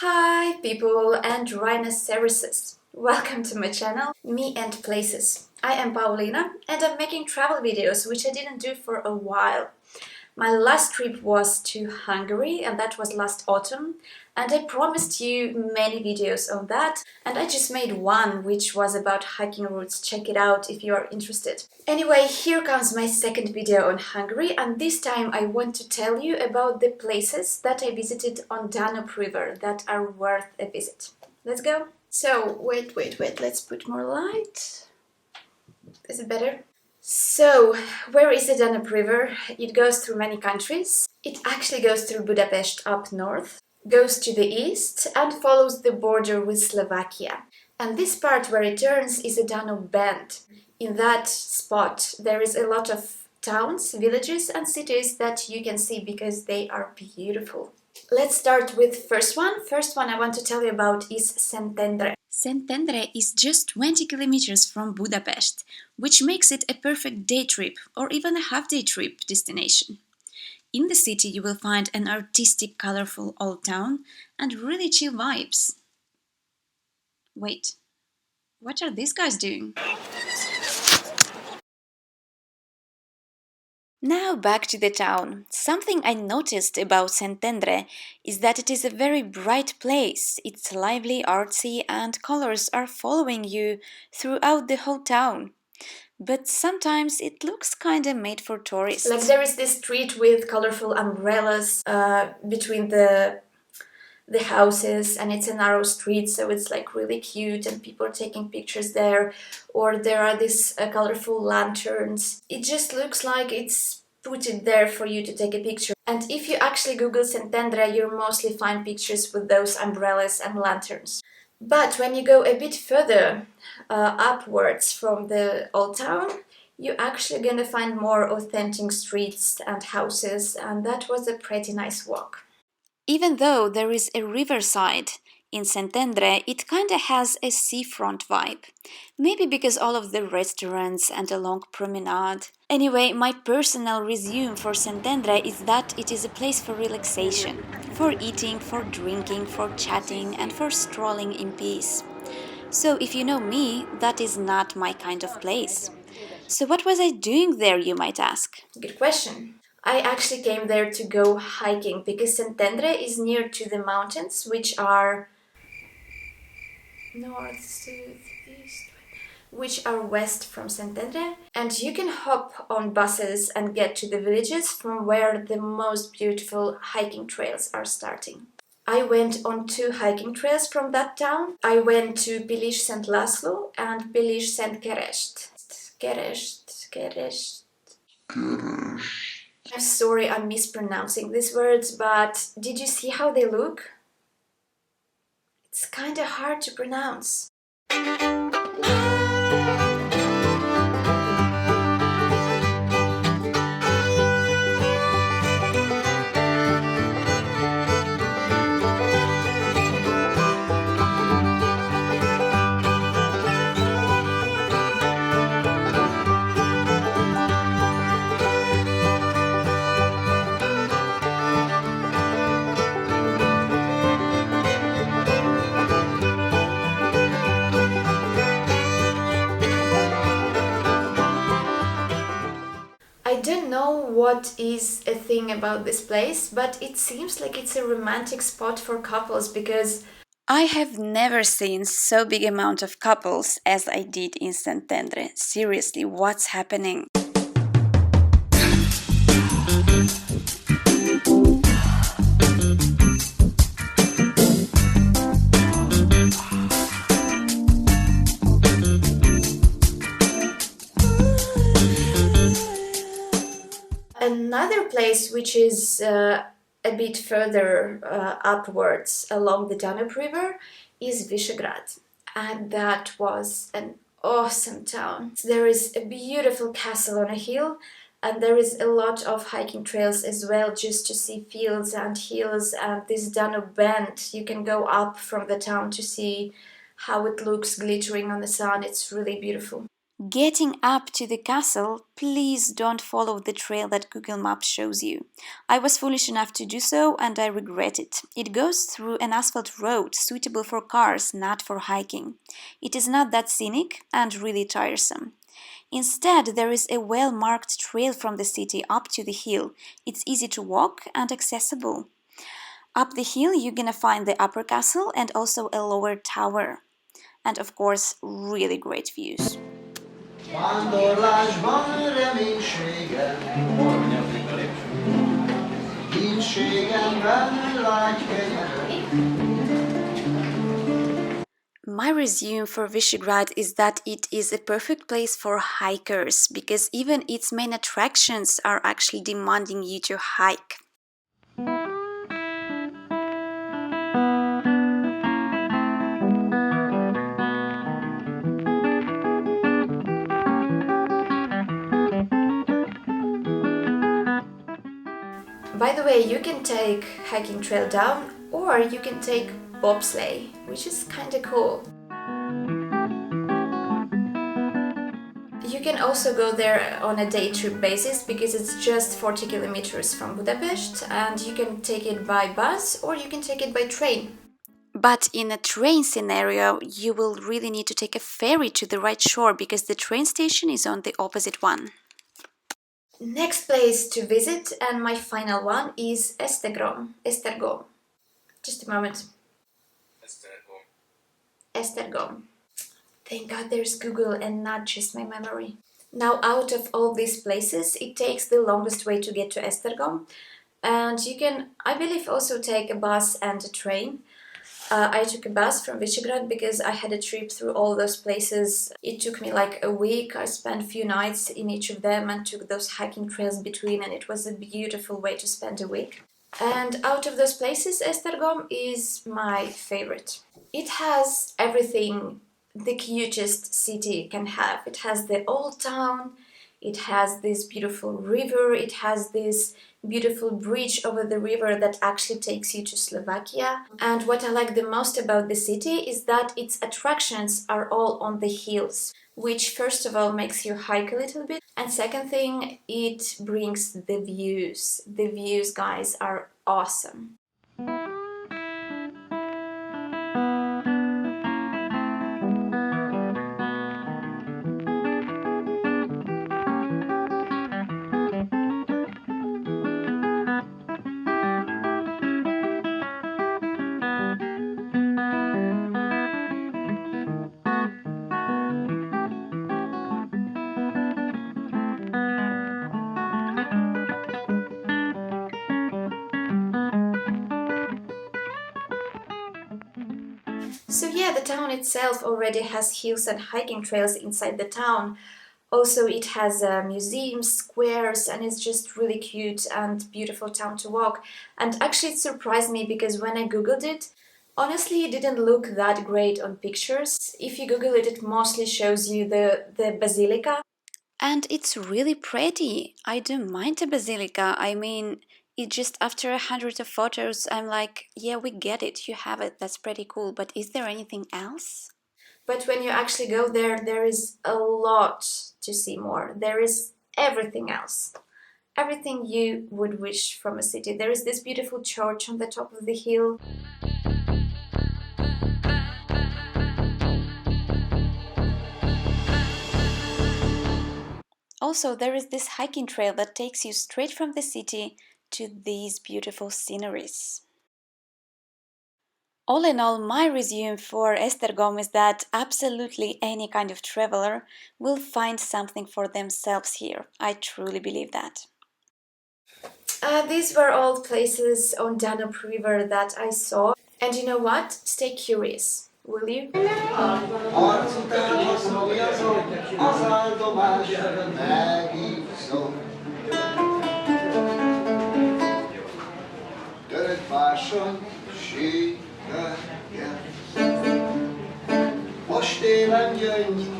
Hi people and rhinoceroses! Welcome to my channel, Me and Places. I am Paulina and I'm making travel videos, which I didn't do for a while. My last trip was to Hungary and that was last autumn, and I promised you many videos on that, and I just made one which was about hiking routes. Check it out if you are interested. Anyway, here comes my second video on Hungary, and this time I want to tell you about the places that I visited on Danube River that are worth a visit. Let's go! So, wait, let's put more light. Is it better? So, where is the Danube River? It goes through many countries. It actually goes through Budapest up north, goes to the east and follows the border with Slovakia. And this part where it turns is a Danube bend. In that spot there is a lot of towns, villages and cities that you can see because they are beautiful. Let's start with first one. First one I want to tell you about is Szentendre. Szentendre is just 20 kilometers from Budapest, which makes it a perfect day trip or even a half-day trip destination. In the city you will find an artistic, colorful old town and really chill vibes. Wait, what are these guys doing? Now back to the town. Something I noticed about Szentendre is that it is a very bright place. It's lively, artsy, and colors are following you throughout the whole town. But sometimes it looks kinda made for tourists. Like there is this street with colorful umbrellas between the houses, and it's a narrow street, so it's like really cute and people are taking pictures there, or there are these colorful lanterns. It just looks like it's put it there for you to take a picture. And if you actually Google Szentendre, you'll mostly find pictures with those umbrellas and lanterns. But when you go a bit further upwards from the old town, you're actually gonna find more authentic streets and houses, and that was a pretty nice walk. Even though there is a riverside in Szentendre, it kinda has a seafront vibe. Maybe because all of the restaurants and a long promenade. Anyway, my personal resume for Szentendre is that it is a place for relaxation, for eating, for drinking, for chatting, and for strolling in peace. So if you know me, that is not my kind of place. So what was I doing there, you might ask? Good question. I actually came there to go hiking because Szentendre is near to the mountains, which are north, south, east, which are west from Szentendre, and you can hop on buses and get to the villages from where the most beautiful hiking trails are starting. I went on 2 hiking trails from that town. I went to Pilis Szent László and Pilis Szent Kereszt. I'm sorry I'm mispronouncing these words, but did you see how they look? It's kinda hard to pronounce. I don't know what is a thing about this place, but it seems like it's a romantic spot for couples because I have never seen so big amount of couples as I did in Szentendre. Seriously, what's happening? Another place which is a bit further upwards along the Danube River is Visegrád, and that was an awesome town. There is a beautiful castle on a hill, and there is a lot of hiking trails as well, just to see fields and hills and this Danube bend. You can go up from the town to see how it looks glittering on the sun. It's really beautiful. Getting up to the castle, please don't follow the trail that Google Maps shows you. I was foolish enough to do so and I regret it. It goes through an asphalt road suitable for cars, not for hiking. It is not that scenic and really tiresome. Instead, there is a well-marked trail from the city up to the hill. It's easy to walk and accessible. Up the hill, you're gonna find the upper castle and also a lower tower. And of course, really great views. Vándorlásban reménységem, hínségemben lágy kenyerem. My resume for Visegrád is that it is a perfect place for hikers because even its main attractions are actually demanding you to hike. By the way, you can take hiking trail down or you can take bobsleigh, which is kinda cool. You can also go there on a day trip basis because it's just 40 kilometers from Budapest and you can take it by bus or you can take it by train. But in a train scenario, you will really need to take a ferry to the right shore because the train station is on the opposite one. Next place to visit and my final one is Esztergom. Just a moment. Esztergom. Thank God there's Google and not just my memory. Now, out of all these places, it takes the longest way to get to Esztergom. And you can, I believe, also take a bus and a train. I took a bus from Visegrád because I had a trip through all those places. It took me like a week. I spent a few nights in each of them and took those hiking trails between, and it was a beautiful way to spend a week. And out of those places, Esztergom is my favorite. It has everything the cutest city can have. It has the old town, it has this beautiful river, it has this beautiful bridge over the river that actually takes you to Slovakia. And what I like the most about the city is that its attractions are all on the hills, which first of all makes you hike a little bit, and second thing, it brings the views. The views, guys, are awesome. So yeah, the town itself already has hills and hiking trails inside the town. Also, it has museums, squares, and it's just really cute and beautiful town to walk. And actually it surprised me because when I googled it, honestly it didn't look that great on pictures. If you google it, it mostly shows you the basilica. And it's really pretty. I don't mind the basilica. I mean, it just after 100 of photos, I'm like, yeah, we get it. You have it. That's pretty cool. But is there anything else? But when you actually go there, there is a lot to see more. There is everything else. Everything you would wish from a city. There is this beautiful church on the top of the hill. Also, there is this hiking trail that takes you straight from the city to these beautiful sceneries. All in all, my resume for Esztergom is that absolutely any kind of traveler will find something for themselves here. I truly believe that. These were all places on Danube River that I saw. And you know what? Stay curious, will you? Most élen gyöngy